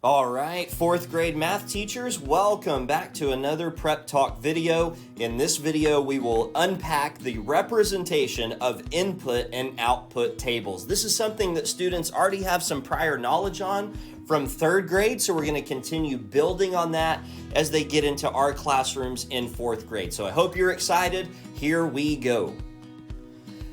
All right, fourth grade math teachers, welcome back to another Prep Talk video. In this video, we will unpack the representation of input and output tables. This is something that students already have some prior knowledge on from third grade, so we're going to continue building on that as they get into our classrooms in fourth grade. So I hope you're excited. Here we go.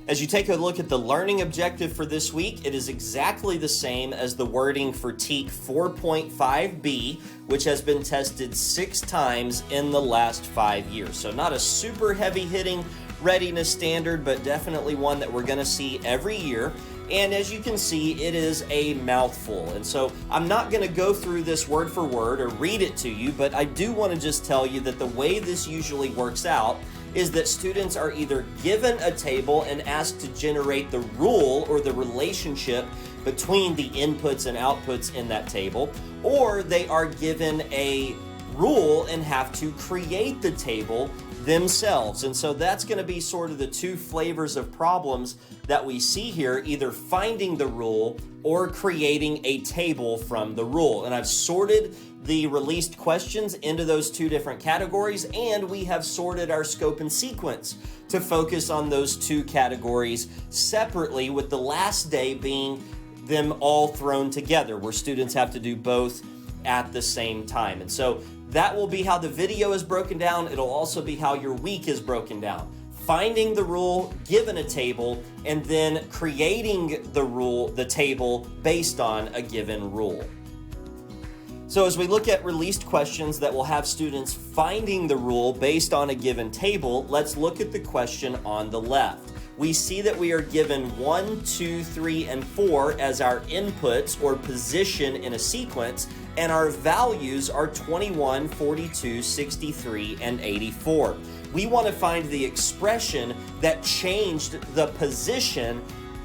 As you take a look at the learning objective for this week, it is exactly the same as the wording for TEK 4.5b, which has been tested 6 times in the last 5 years. So not a super heavy-hitting readiness standard, but definitely one that we're going to see every year. And as you can see, it is a mouthful. And so I'm not going to go through this word for word or read it to you, but I do want to just tell you that the way this usually works out is that students are either given a table and asked to generate the rule or the relationship between the inputs and outputs in that table, or they are given a rule and have to create the table themselves. And so that's going to be sort of the two flavors of problems that we see here, either finding the rule or creating a table from the rule. And I've sorted the released questions into those two different categories, and we have sorted our scope and sequence to focus on those two categories separately, with the last day being them all thrown together, where students have to do both at the same time. And so that will be how the video is broken down. It'll also be how your week is broken down. Finding the rule, given a table, and then creating the table based on a given rule. So as we look at released questions that will have students finding the rule based on a given table, let's look at the question on the left. We see that we are given 1, 2, 3, and 4 as our inputs or position in a sequence, and our values are 21, 42, 63, and 84. We want to find the expression that changed the position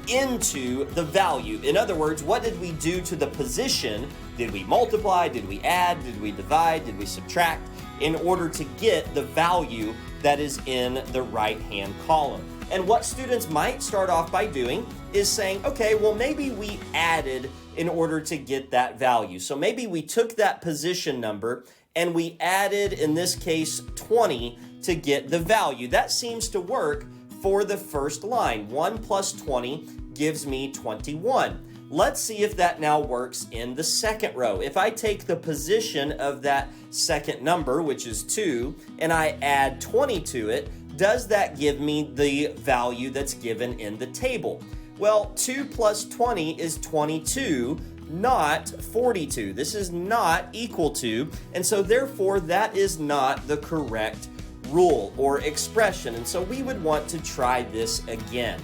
into the value. In other words, what did we do to the position? Did we multiply? Did we add? Did we divide? Did we subtract? In order to get the value that is in the right-hand column. And what students might start off by doing is saying, okay, well, maybe we added in order to get that value. So maybe we took that position number and we added, in this case, 20 to get the value. That seems to work for the first line. 1 plus 20 gives me 21. Let's see if that now works in the second row. If I take the position of that second number, which is 2, and I add 20 to it, does that give me the value that's given in the table? Well, 2 plus 20 is 22, not 42. This is not equal to, and so therefore that is not the correct rule or expression. And so we would want to try this again.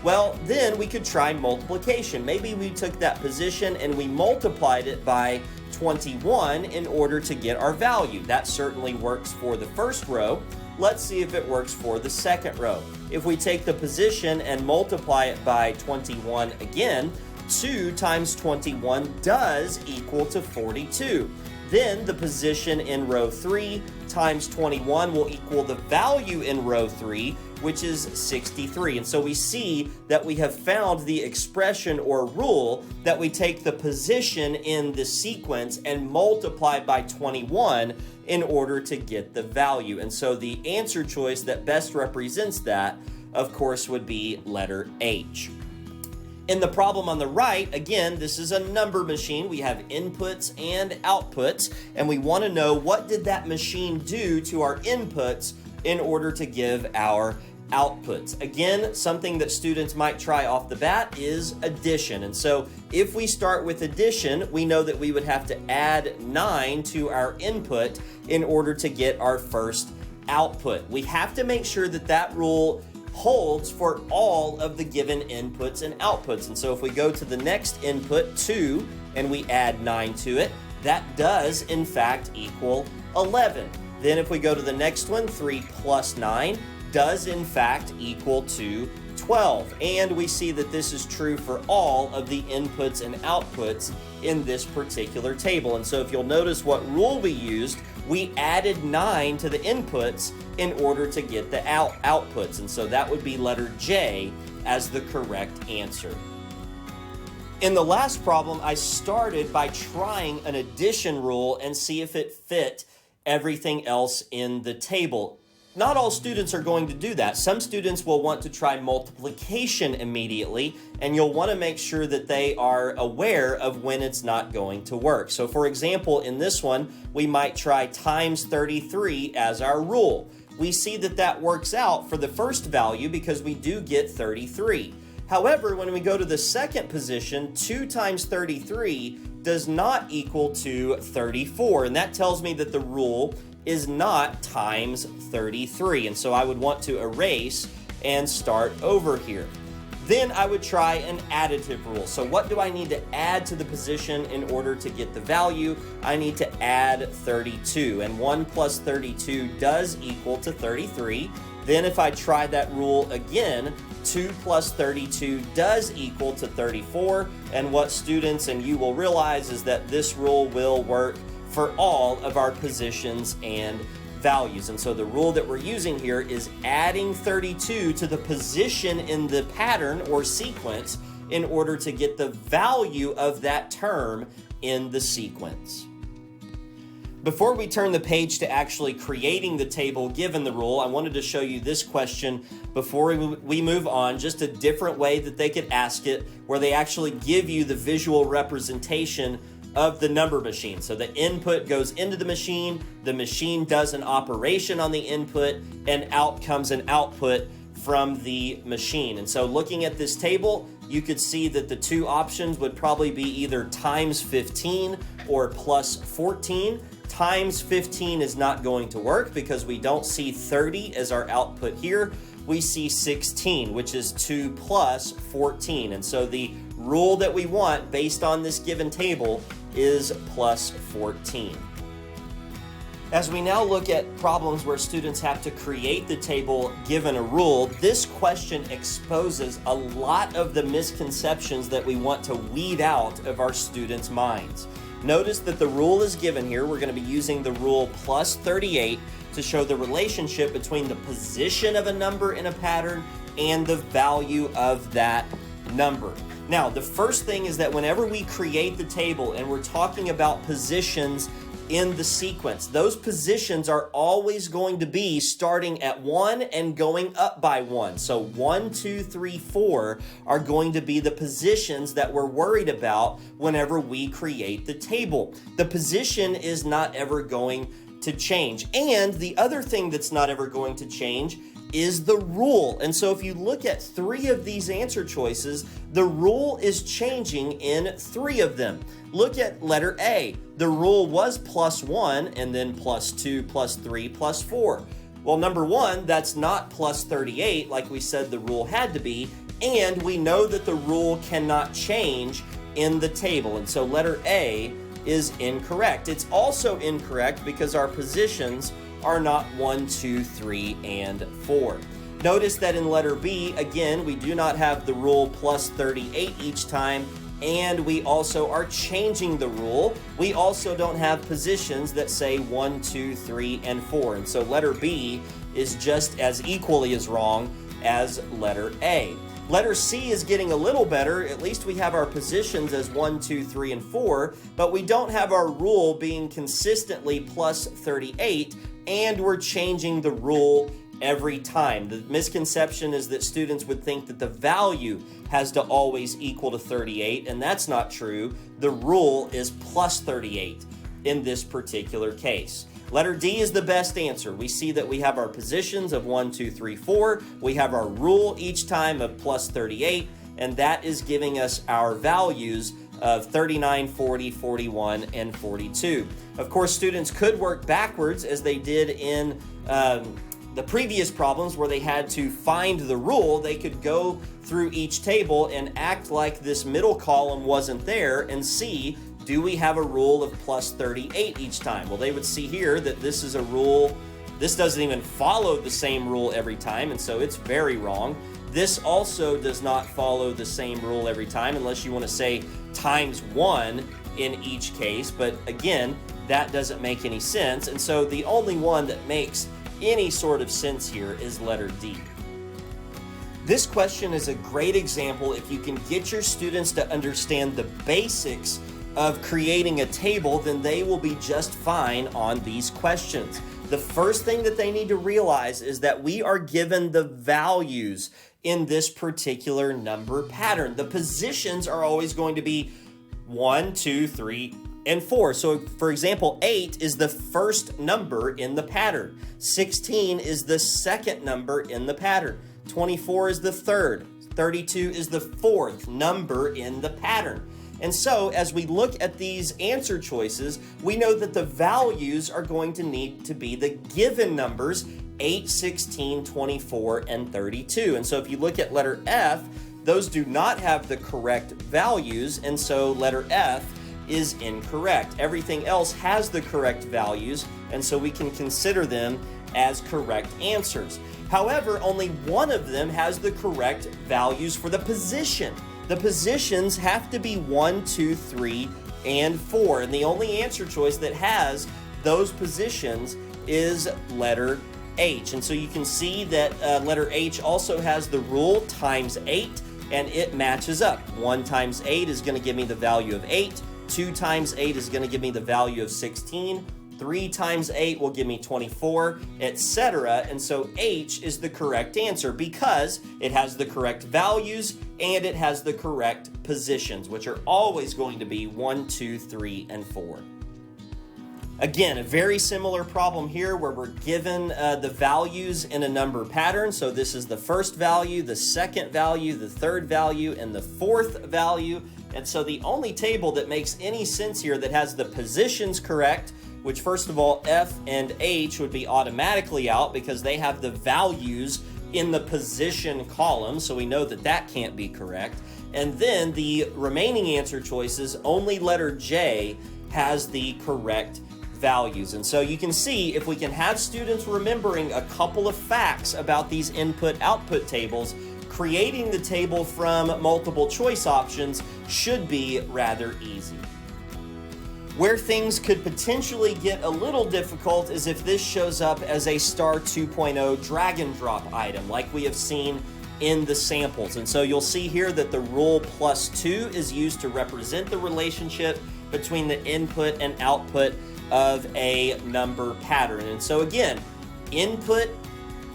Well, then we could try multiplication. Maybe we took that position and we multiplied it by 21 in order to get our value. That certainly works for the first row. Let's see if it works for the second row. If we take the position and multiply it by 21 again, 2 times 21 does equal to 42. Then the position in row 3 times 21 will equal the value in row 3, which is 63. And so we see that we have found the expression or rule that we take the position in the sequence and multiply by 21 in order to get the value. And so the answer choice that best represents that, of course, would be letter H. In the problem on the right, again, this is a number machine. We have inputs and outputs, and we want to know what did that machine do to our inputs in order to give our outputs. Again, something that students might try off the bat is addition. And so if we start with addition, we know that we would have to add 9 to our input in order to get our first output. We have to make sure that that rule holds for all of the given inputs and outputs. And so if we go to the next input, 2, and we add 9 to it, that does in fact equal 11. Then if we go to the next one, 3 plus 9 does in fact equal to 12. And we see that this is true for all of the inputs and outputs in this particular table. And so if you'll notice what rule we used, we added 9 to the inputs in order to get the outputs. And so that would be letter J as the correct answer. In the last problem, I started by trying an addition rule and see if it fit everything else in the table. Not all students are going to do that. Some students will want to try multiplication immediately, and you'll want to make sure that they are aware of when it's not going to work. So for example, in this one, we might try times 33 as our rule. We see that that works out for the first value because we do get 33. However, when we go to the second position, 2 times 33 does not equal to 34, and that tells me that the rule is not times 33, and so I would want to erase and start over here. Then I would try an additive rule. So what do I need to add to the position in order to get the value? I need to add 32, and 1 plus 32 does equal to 33. Then if I try that rule again, 2 plus 32 does equal to 34, and what students and you will realize is that this rule will work for all of our positions and values. And so the rule that we're using here is adding 32 to the position in the pattern or sequence in order to get the value of that term in the sequence. Before we turn the page to actually creating the table given the rule, I wanted to show you this question before we move on, just a different way that they could ask it, where they actually give you the visual representation of the number machine. So the input goes into the machine does an operation on the input, and out comes an output from the machine. And so looking at this table, you could see that the two options would probably be either times 15 or plus 14. Times 15 is not going to work because we don't see 30 as our output here. We see 16, which is 2 plus 14. And so the rule that we want based on this given table is plus 14. As we now look at problems where students have to create the table given a rule, this question exposes a lot of the misconceptions that we want to weed out of our students' minds. Notice that the rule is given here. We're going to be using the rule plus 38 to show the relationship between the position of a number in a pattern and the value of that number. Now, the first thing is that whenever we create the table and we're talking about positions in the sequence, those positions are always going to be starting at 1 and going up by 1. So 1, 2, 3, 4 are going to be the positions that we're worried about whenever we create the table. The position is not ever going to change. And the other thing that's not ever going to change is the rule. And so if you look at 3 of these answer choices, the rule is changing in 3 of them. Look at letter A. The rule was plus 1 and then plus 2, plus 3, plus 4. Well, number 1, that's not plus 38 like we said the rule had to be, and we know that the rule cannot change in the table. And so letter A is incorrect. It's also incorrect because our positions are not 1, 2, 3, and 4. Notice that in letter B, again, we do not have the rule plus 38 each time, and we also are changing the rule. We also don't have positions that say 1, 2, 3, and 4. And so letter B is just as equally as wrong as letter A. Letter C is getting a little better. At least we have our positions as 1, 2, 3, and 4, but we don't have our rule being consistently plus 38, and we're changing the rule every time. The misconception is that students would think that the value has to always equal to 38, and that's not true. The rule is plus 38 in this particular case. Letter D is the best answer. We see that we have our positions of 1, 2, 3, 4. We have our rule each time of plus 38, and that is giving us our values of 39, 40, 41, and 42. Of course, students could work backwards as they did in the previous problems where they had to find the rule. They could go through each table and act like this middle column wasn't there and see, do we have a rule of plus 38 each time? Well, they would see here that this is a rule. This doesn't even follow the same rule every time, and so it's very wrong. This also does not follow the same rule every time unless you want to say times 1 in each case, but again, that doesn't make any sense, and so the only one that makes any sort of sense here is letter D. This question is a great example if you can get your students to understand the basics of creating a table, then they will be just fine on these questions. The first thing that they need to realize is that we are given the values in this particular number pattern. The positions are always going to be 1, 2, 3, and 4. So for example, 8 is the first number in the pattern. 16 is the second number in the pattern. 24 is the third. 32 is the fourth number in the pattern. And so as we look at these answer choices, we know that the values are going to need to be the given numbers, 8, 16, 24, and 32. And so if you look at letter F, those do not have the correct values, and so letter F is incorrect. Everything else has the correct values, and so we can consider them as correct answers. However, only one of them has the correct values for the position. The positions have to be 1, 2, 3, and 4, and the only answer choice that has those positions is letter H. And so you can see that letter H also has the rule times 8, and it matches up. 1 times 8 is going to give me the value of 8. 2 times 8 is going to give me the value of 16. 3 times 8 will give me 24, etc. And so H is the correct answer because it has the correct values and it has the correct positions, which are always going to be 1, 2, 3, and 4. Again, a very similar problem here where we're given the values in a number pattern. So this is the first value, the second value, the third value, and the fourth value. And so the only table that makes any sense here that has the positions correct, which first of all, F and H would be automatically out because they have the values in the position column, so we know that that can't be correct. And then the remaining answer choices, only letter J has the correct values. And so you can see if we can have students remembering a couple of facts about these input-output tables, creating the table from multiple choice options should be rather easy. Where things could potentially get a little difficult is if this shows up as a Star 2.0 drag and drop item like we have seen in the samples. And so you'll see here that the rule +2 is used to represent the relationship between the input and output of a number pattern. And so again, input,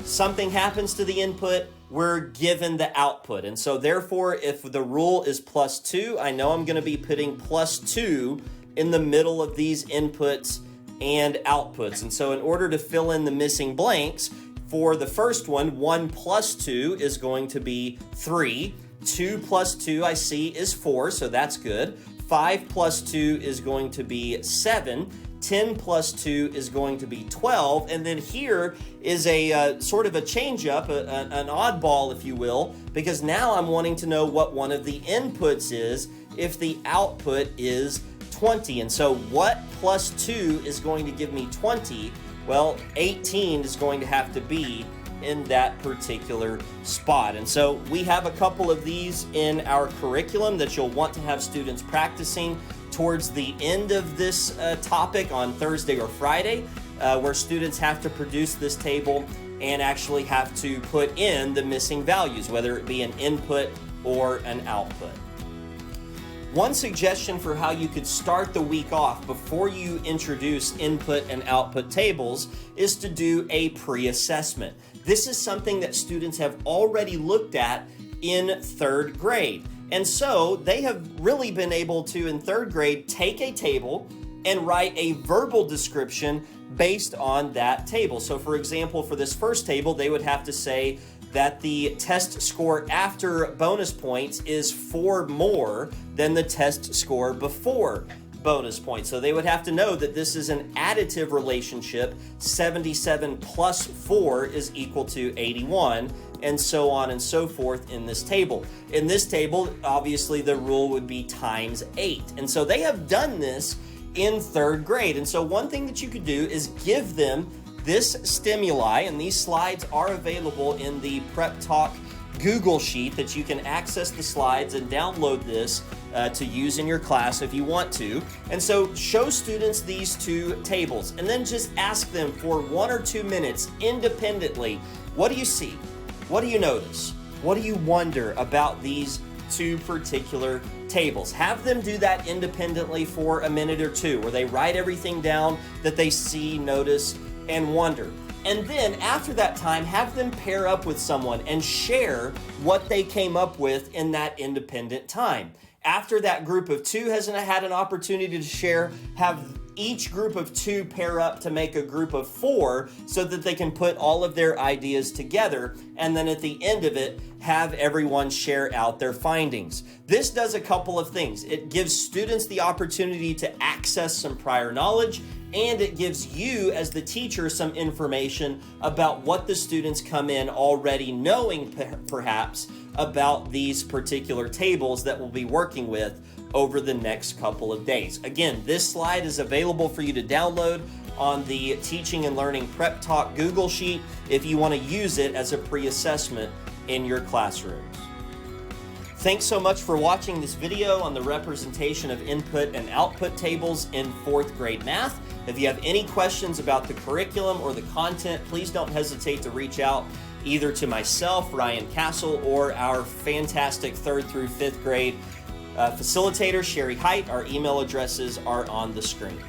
something happens to the input, we're given the output. And so therefore, if the rule is +2, I know I'm going to be putting +2 in the middle of these inputs and outputs. And so in order to fill in the missing blanks, for the first one, 1 + 2 is going to be 3. 2 + 2 I see is 4, so that's good. 5 + 2 is going to be 7. 10 + 2 is going to be 12, and then here is a sort of a change up, an oddball, if you will, because now I'm wanting to know what one of the inputs is if the output is 20. And so what +2 is going to give me 20? Well, 18 is going to have to be in that particular spot. And so we have a couple of these in our curriculum that you'll want to have students practicing towards the end of this topic on Thursday or Friday, where students have to produce this table and actually have to put in the missing values, whether it be an input or an output. One suggestion for how you could start the week off before you introduce input and output tables is to do a pre-assessment. This is something that students have already looked at in third grade. And so they have really been able to, in third grade, take a table and write a verbal description based on that table. So for example, for this first table, they would have to say that the test score after bonus points is 4 more than the test score before bonus points. So they would have to know that this is an additive relationship. 77 plus 4 is equal to 81, and so on and so forth in this table. In this table, obviously the rule would be times 8. And so they have done this in third grade. And so one thing that you could do is give them this stimuli, and these slides are available in the Prep Talk Google Sheet that you can access the slides and download this to use in your class if you want to. And so show students these two tables and then just ask them for 1 or 2 minutes independently, what do you see? What do you notice? What do you wonder about these two particular tables? Have them do that independently for a minute or two, where they write everything down that they see, notice, and wonder. And then after that time, have them pair up with someone and share what they came up with in that independent time. After that group of two has had an opportunity to share, have each group of two pair up to make a group of four so that they can put all of their ideas together. And then at the end of it, have everyone share out their findings. This does a couple of things. It gives students the opportunity to access some prior knowledge, and it gives you as the teacher some information about what the students come in already knowing perhaps about these particular tables that we'll be working with over the next couple of days. Again, this slide is available for you to download on the Teaching and Learning Prep Talk Google Sheet if you want to use it as a pre-assessment in your classrooms. Thanks so much for watching this video on the representation of input and output tables in 4th grade math. If you have any questions about the curriculum or the content, please don't hesitate to reach out either to myself, Ryan Castle, or our fantastic 3rd through 5th grade facilitator, Sherry Height. Our email addresses are on the screen.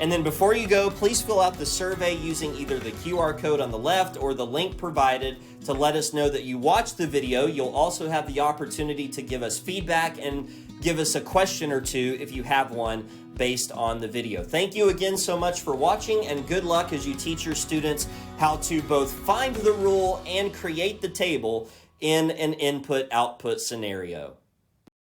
And then before you go, please fill out the survey using either the QR code on the left or the link provided to let us know that you watched the video. You'll also have the opportunity to give us feedback and give us a question or two if you have one based on the video. Thank you again so much for watching, and good luck as you teach your students how to both find the rule and create the table in an input-output scenario.